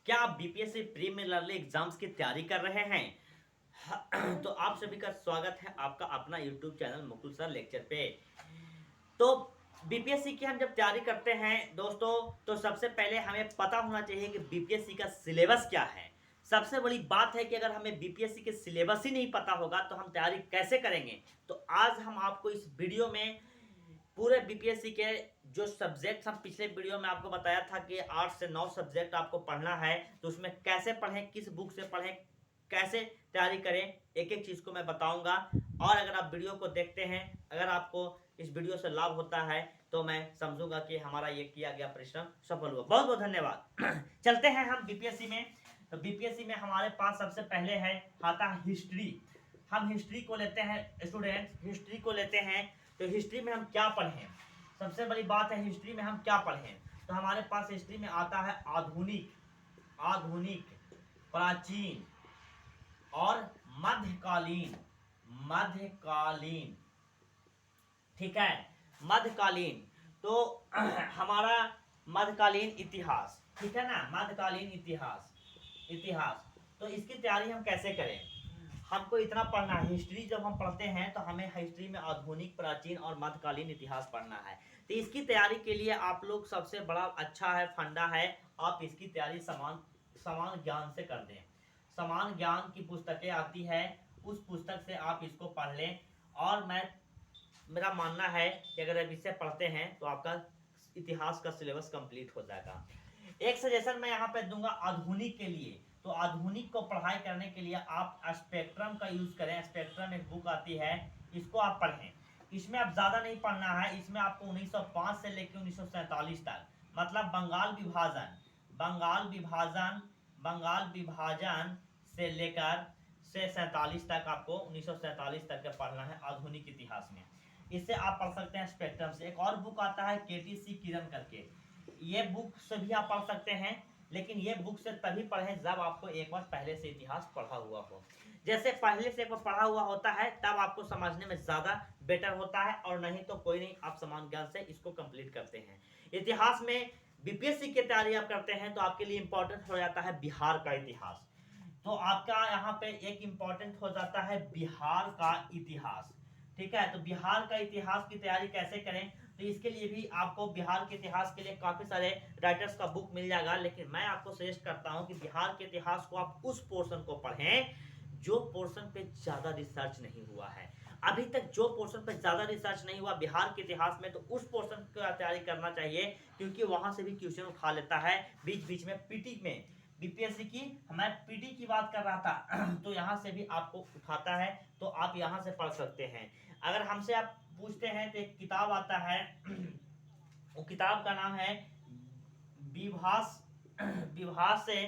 क्या आप BPSC preliminary exams की तैयारी कर रहे हैं? तो आप सभी का स्वागत है आपका अपना YouTube channel Mukul sir lecture पे। तो बीपीएससी की हम जब तैयारी करते हैं दोस्तों, तो सबसे पहले हमें पता होना चाहिए कि बीपीएससी का सिलेबस क्या है। सबसे बड़ी बात है कि अगर हमें बीपीएससी के सिलेबस ही नहीं पता होगा तो हम तैयारी कैसे करेंगे। तो आज हम आपको इस वीडियो में पूरे बीपीएससी के जो सब्जेक्ट हम पिछले वीडियो में आपको बताया था कि 8 से 9 सब्जेक्ट आपको पढ़ना है, तो उसमें कैसे पढ़ें, किस बुक से पढ़ें, कैसे तैयारी करें, एक एक चीज को मैं बताऊंगा। और अगर आप वीडियो को देखते हैं, अगर आपको इस वीडियो से लाभ होता है तो मैं समझूंगा कि हमारा ये किया गया परिश्रम सफल हुआ। बहुत बहुत धन्यवाद। चलते हैं हम बीपीएससी में। तो बीपीएससी में हमारे पास सबसे पहले है आता है हिस्ट्री। हम हिस्ट्री को लेते हैं स्टूडेंट्स, हिस्ट्री को लेते हैं। तो हिस्ट्री में हम क्या पढ़ें, सबसे बड़ी बात है हिस्ट्री में हम क्या पढ़ें। तो हमारे पास हिस्ट्री में आता है आधुनिक, आधुनिक, प्राचीन और मध्यकालीन। मध्यकालीन, ठीक है, मध्यकालीन। तो हमारा मध्यकालीन इतिहास, ठीक है ना, मध्यकालीन इतिहास, इतिहास। तो इसकी तैयारी हम कैसे करें। हमको इतना पढ़ना है, हिस्ट्री जब हम पढ़ते हैं तो हमें हिस्ट्री में आधुनिक, प्राचीन और मध्यकालीन इतिहास पढ़ना है। तो इसकी तैयारी के लिए आप लोग सबसे बड़ा अच्छा है फंडा है, आप इसकी तैयारी समान समान ज्ञान से कर दें। समान ज्ञान की पुस्तकें आती है, उस पुस्तक से आप इसको पढ़ लें। और मेरा मानना है कि अगर आप इसे पढ़ते हैं तो आपका इतिहास का सिलेबस कंप्लीट हो जाएगा। एक सजेशन मैं यहाँ पे दूंगा आधुनिक के लिए। तो आधुनिक को पढ़ाई करने के लिए आप स्पेक्ट्रम का यूज करें। स्पेक्ट्रम एक बुक आती है, इसको आप पढ़ें। इसमें आप ज्यादा नहीं पढ़ना है, इसमें आपको 1905 से लेकर 1947 तक, मतलब बंगाल विभाजन, बंगाल विभाजन, बंगाल विभाजन से लेकर से 47 तक, आपको 1947 तक का पढ़ना है आधुनिक इतिहास में। इससे आप पढ़ सकते हैं स्पेक्ट्रम से। एक और बुक आता है केटीसी किरण करके, ये बुक से भी आप पढ़ सकते हैं, लेकिन ये बुक से तभी पढ़ें जब आपको एक बार पहले से इतिहास पढ़ा हुआ हो। जैसे पहले से एक बार पढ़ा हुआ होता है तब आपको समझने में ज्यादा बेटर होता है, और नहीं तो कोई नहीं, आप समान ज्ञान से इसको कंप्लीट करते हैं। इतिहास में बीपीएससी की तैयारी आप करते हैं तो आपके लिए इंपॉर्टेंट हो जाता है बिहार का इतिहास। तो आपका यहाँ पे एक इंपॉर्टेंट हो जाता है बिहार का इतिहास, ठीक है। तो बिहार का इतिहास की तैयारी कैसे करें, तो इसके लिए भी आपको बिहार के इतिहास के लिए काफी सारे राइटर्स का बुक मिल जाएगा, लेकिन मैं आपको सजेस्ट करता हूं कि बिहार के इतिहास को आप उस पोर्शन को पढ़ें जो पोर्शन पे ज्यादा रिसर्च नहीं हुआ है। अभी तक जो पोर्शन पे ज्यादा रिसर्च नहीं हुआ बिहार के इतिहास में, तो उस पोर्शन की तैयारी करना चाहिए, क्योंकि वहां से भी क्वेश्चन उठा लेता है बीच बीच में पीटी में। बीपीएससी की, मैं पीटी की बात कर रहा था तो यहाँ से भी आपको उठाता है, तो आप यहाँ से पढ़ सकते हैं। अगर हमसे आप पूछते हैं तो एक किताब आता है वो किताब का नाम है विभास, विभास से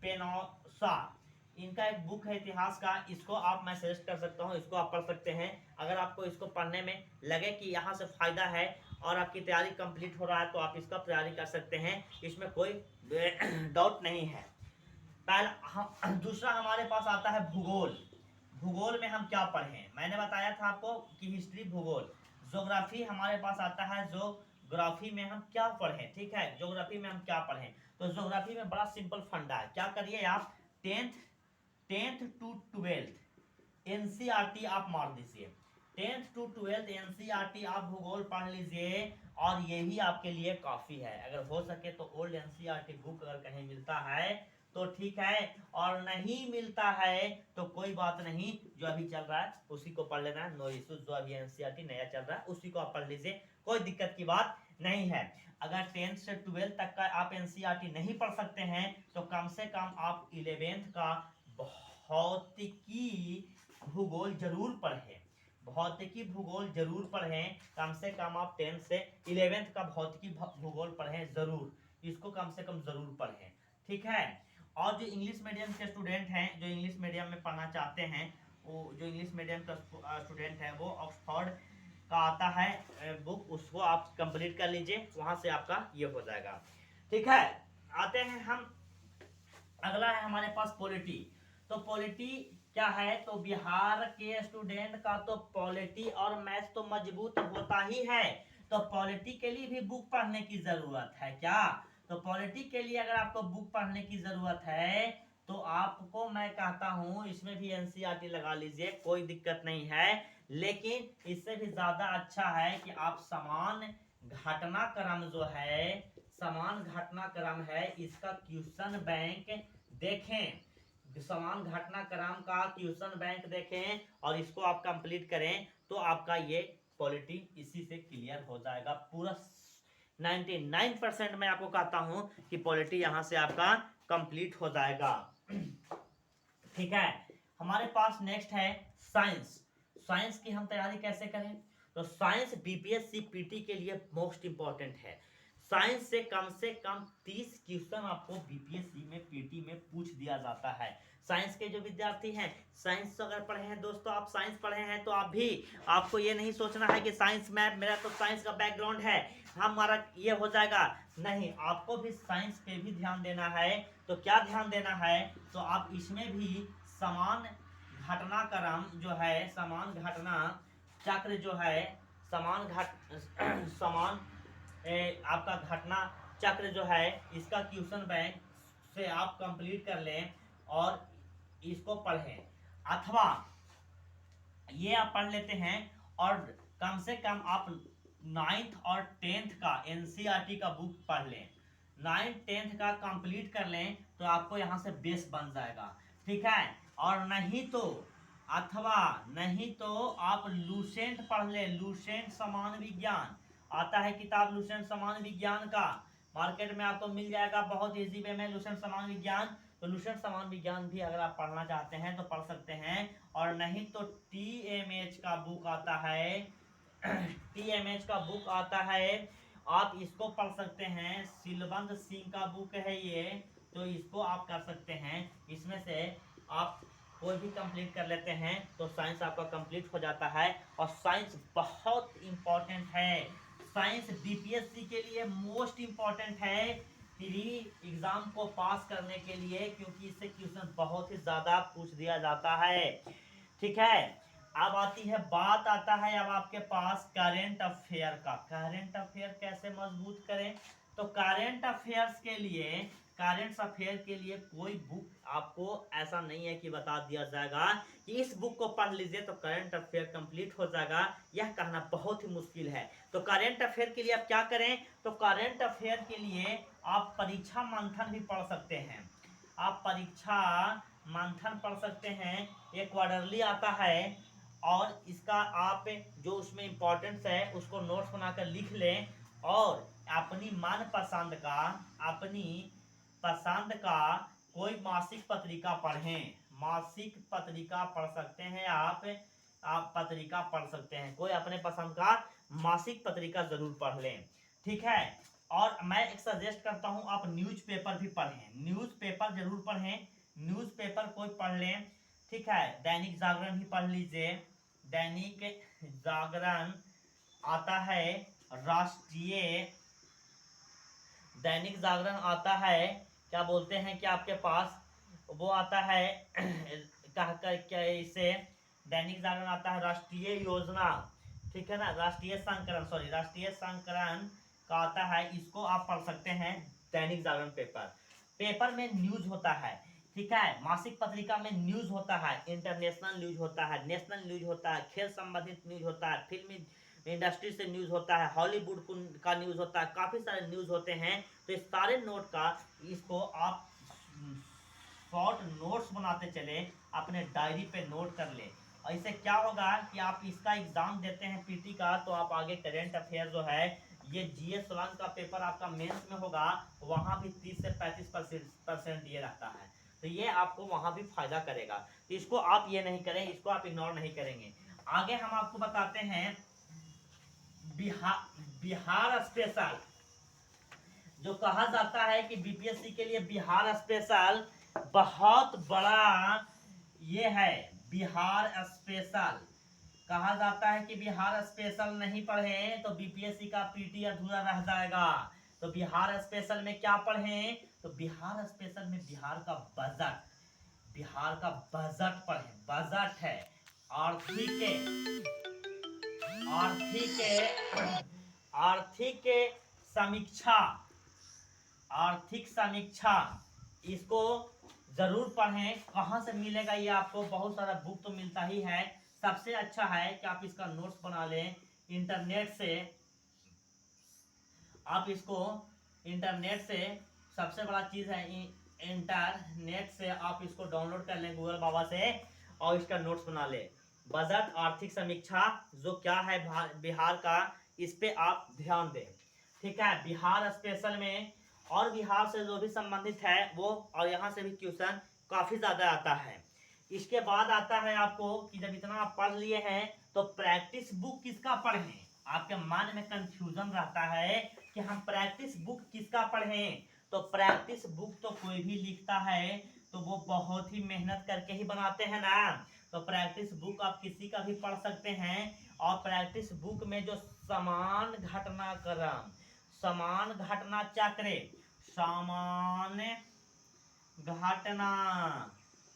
पेनोसा, इनका एक बुक है इतिहास का, इसको आप, मैं सजेस्ट कर सकता हूँ, इसको आप पढ़ सकते हैं। अगर आपको इसको पढ़ने में लगे कि यहाँ से फायदा है और आपकी तैयारी कंप्लीट हो रहा है तो आप इसका तैयारी कर सकते हैं, इसमें कोई डाउट नहीं है। पहला दूसरा हमारे पास आता है भूगोल। भूगोल में हम क्या पढ़ें, मैंने बताया था आपको कि हिस्ट्री, भूगोल। ज्योग्राफी हमारे पास आता है, ज्योग्राफी में हम क्या पढ़ें, ठीक है, ज्योग्राफी में हम क्या पढ़ें। तो ज्योग्राफी में बड़ा सिंपल फंडा है, क्या करिए आप, tenth tenth to twelfth NCERT आप मार दीजिए। 10th टू 12th एनसीईआरटी आप भूगोल पढ़ लीजिए, और यही आपके लिए काफी है। अगर हो सके तो ओल्ड एनसीईआरटी बुक अगर कहीं मिलता है तो ठीक है, और नहीं मिलता है तो कोई बात नहीं, जो अभी चल रहा है उसी को पढ़ लेना है, नो इशू। जो अभी एनसीईआरटी नया चल रहा है उसी को आप पढ़ लीजिए, कोई दिक्कत की बात नहीं है। अगर 10th से 12th तक का आप एनसीईआरटी नहीं पढ़ सकते हैं तो कम से कम आप 11th का भौतिकी भूगोल जरूर पढ़ें, भौतिकी भूगोल जरूर पढ़ें। कम से कम आप 10th से 11th का भौतिकी भूगोल पढ़ें जरूर, इसको कम से कम जरूर पढ़ें, ठीक है। और जो इंग्लिश मीडियम के स्टूडेंट हैं, जो इंग्लिश मीडियम में पढ़ना चाहते हैं, वो जो इंग्लिश मीडियम का स्टूडेंट है वो ऑक्सफोर्ड का आता है बुक, उसको आप कंप्लीट कर लीजिए, वहां से आपका ये हो जाएगा, ठीक है। आते हैं हम, अगला है हमारे पास पॉलिटी। तो पॉलिटी क्या है, तो बिहार के स्टूडेंट का तो पॉलिटी और मैथ तो मजबूत होता ही है, तो पॉलिटी के लिए भी बुक पढ़ने की जरूरत है क्या। तो पॉलिटी के लिए अगर आपको बुक पढ़ने की जरूरत है तो आपको मैं कहता हूं इसमें भी एनसीईआरटी लगा लीजिए, कोई दिक्कत नहीं है। लेकिन इससे भी ज्यादा अच्छा है कि आप समान घटनाक्रम जो है, समान घटनाक्रम है, इसका क्वेश्चन बैंक देखें। समान घटनाक्रम का क्वेश्चन बैंक देखें और इसको आप कंप्लीट करें तो आपका ये पॉलिटी इसी से क्लियर हो जाएगा। पूरा 99% मैं आपको कहता हूं कि पॉलिटी यहां से आपका कंप्लीट हो जाएगा। ठीक है, हमारे पास नेक्स्ट है साइंस। साइंस की हम तैयारी कैसे करें? तो साइंस बीपीएससी पीटी के लिए मोस्ट इंपॉर्टेंट है। साइंस से कम 30 क्वेश्चन आपको बीपीएससी में पीटी में पूछ दिया जाता है। साइंस के जो विद्यार्थी हैं, साइंस अगर पढ़े हैं दोस्तों, आप साइंस पढ़े हैं तो आप भी, आपको ये नहीं सोचना है कि साइंस में मेरा तो साइंस का बैकग्राउंड है, हमारा ये हो जाएगा, नहीं, आपको भी साइंस पे भी ध्यान देना है। तो क्या ध्यान देना है? तो आप इसमें भी समान घटनाक्रम जो है, समान घटना चक्र जो है, समान आपका घटना चक्र जो है, इसका क्वेश्चन बैंक से आप कंप्लीट कर लें और इसको पढ़ें। अथवा ये आप पढ़ लेते हैं और कम से कम आप 9th और 10th का एनसीईआरटी का बुक पढ़ लें, 9th 10th का कंप्लीट कर लें तो आपको यहाँ से बेस बन जाएगा। ठीक है, और नहीं तो आप लूसेंट पढ़ ले। लूसेंट समान विज्ञान आता है किताब, लूसेंट समान विज्ञान का मार्केट में आपको मिल जाएगा बहुत इजी वे में, लूसेंट समान विज्ञान। तो लूसेंट समान विज्ञान भी अगर आप पढ़ना चाहते हैं तो पढ़ सकते हैं। और नहीं तो टीएमएच का बुक आता है, टीएमएच का बुक आता है, आप इसको पढ़ सकते हैं। सिलवंत सिंह का बुक है ये, तो इसको आप कर सकते हैं। इसमें से आप कोई भी कंप्लीट कर लेते हैं तो साइंस आपका कंप्लीट हो जाता है। और साइंस बहुत इंपॉर्टेंट है, साइंस बीपीएससी के लिए मोस्ट इंपॉर्टेंट है प्री एग्जाम को पास करने के लिए, क्योंकि इससे क्वेश्चन बहुत ही ज्यादा पूछ दिया जाता है। ठीक है, अब आती है बात, आता है अब आपके पास करेंट अफेयर का। करेंट अफेयर कैसे मजबूत करें? तो करेंट अफेयर्स के लिए, करेंट अफेयर के लिए कोई बुक आपको ऐसा नहीं है कि बता दिया जाएगा कि इस बुक को पढ़ लीजिए तो करंट अफेयर कंप्लीट हो जाएगा, यह कहना बहुत ही मुश्किल है। तो करंट अफेयर के लिए आप क्या करें? तो करंट अफेयर के लिए आप परीक्षा मंथन भी पढ़ सकते हैं। आप परीक्षा मंथन पढ़ सकते हैं, ये क्वार्टरली आता है और इसका आप जो उसमें इंपॉर्टेंस है उसको नोट्स बनाकर लिख लें और अपनी मनपसंद का, अपनी पसंद का कोई मासिक पत्रिका पढ़ें। मासिक पत्रिका पढ़ सकते हैं आप पत्रिका पढ़ सकते हैं, कोई अपने पसंद का मासिक पत्रिका जरूर पढ़ लें। ठीक है, और मैं एक सजेस्ट करता हूं आप न्यूज़पेपर भी पढ़ें, न्यूज़पेपर जरूर पढ़ें, न्यूज़पेपर कोई पढ़ लें। ठीक है, दैनिक जागरण ही पढ़ लीजिए, दैनिक जागरण आता है, राष्ट्रीय दैनिक जागरण आता है, क्या बोलते हैं कि आपके पास वो आता है कहकर क्या इसे, दैनिक जागरण आता है राष्ट्रीय योजना, ठीक है ना, राष्ट्रीय संकरण, सॉरी राष्ट्रीय संकरण का आता है, इसको आप पढ़ सकते हैं। दैनिक जागरण पेपर में न्यूज होता है, ठीक है, मासिक पत्रिका में न्यूज होता है, इंटरनेशनल न्यूज होता है, नेशनल न्यूज होता है, खेल संबंधित न्यूज होता है, फिल्मी इंडस्ट्री से न्यूज होता है, हॉलीवुड का न्यूज होता है, काफी सारे न्यूज होते हैं। तो इस सारे नोट का इसको आप शॉर्ट नोट्स बनाते चले, अपने डायरी पे नोट कर ले। इससे क्या होगा कि आप इसका एग्जाम देते हैं पीटी का, तो आप आगे करेंट अफेयर जो है, ये जीएस 1 का पेपर आपका मेंस में होगा, वहां भी 30 से 35% ये रहता है, तो ये आपको वहां भी फायदा करेगा। तो इसको आप ये नहीं करें, इसको आप इग्नोर नहीं करेंगे। आगे हम आपको बताते हैं बिहार स्पेशल, जो कहा जाता है कि बीपीएससी के लिए बिहार स्पेशल बहुत बड़ा ये है। बिहार स्पेशल कहा जाता है कि बिहार स्पेशल नहीं पढ़े तो बीपीएससी का पीटी अधूरा रह जाएगा। तो बिहार स्पेशल में क्या पढ़ें? तो बिहार स्पेशल में बिहार का बजट पढ़ें। बजट है, आर्थिक समीक्षा, आर्थिक समीक्षा, इसको जरूर पढ़ें। कहाँ से मिलेगा ये आपको? बहुत सारा बुक तो मिलता ही है। सबसे अच्छा है कि आप इसका नोट्स बना लें इंटरनेट से। आप इसको इंटरनेट से, सबसे बड़ा चीज़ है इंटरनेट से आप इसको डाउनलोड कर लें गूगल बाबा से और इसका नोट्स बना लें। बजट आर्थिक समीक्षा जो क्या है बिहार का, इस पे आप ध्यान दें। ठीक है, बिहार स्पेशल में और बिहार से जो भी संबंधित है वो, और यहाँ से भी क्वेश्चन काफ़ी ज़्यादा आता है। इसके बाद आता है आपको कि जब इतना आप पढ़ लिए हैं तो प्रैक्टिस बुक किसका पढ़ें। आपके मन में कंफ्यूजन रहता है कि हम प्रैक्टिस बुक किसका पढ़ें। तो प्रैक्टिस बुक तो कोई भी लिखता है तो वो बहुत ही मेहनत करके ही बनाते हैं ना। तो प्रैक्टिस बुक आप किसी का भी पढ़ सकते हैं। और प्रैक्टिस बुक में जो समान घटनाक्रम, समान घटना चक्र, सामान्य घटना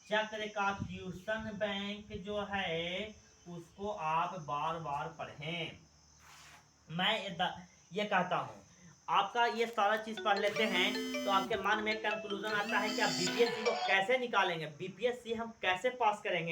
चक्र का क्वेश्चन बैंक जो है उसको आप बार बार पढ़ें। मैं ये कहता हूँ आपका ये सारा चीज पढ़ लेते हैं तो आपके मन में कंक्लूजन आता है कि आप बीपीएससी को कैसे निकालेंगे, बीपीएससी हम कैसे पास करेंगे।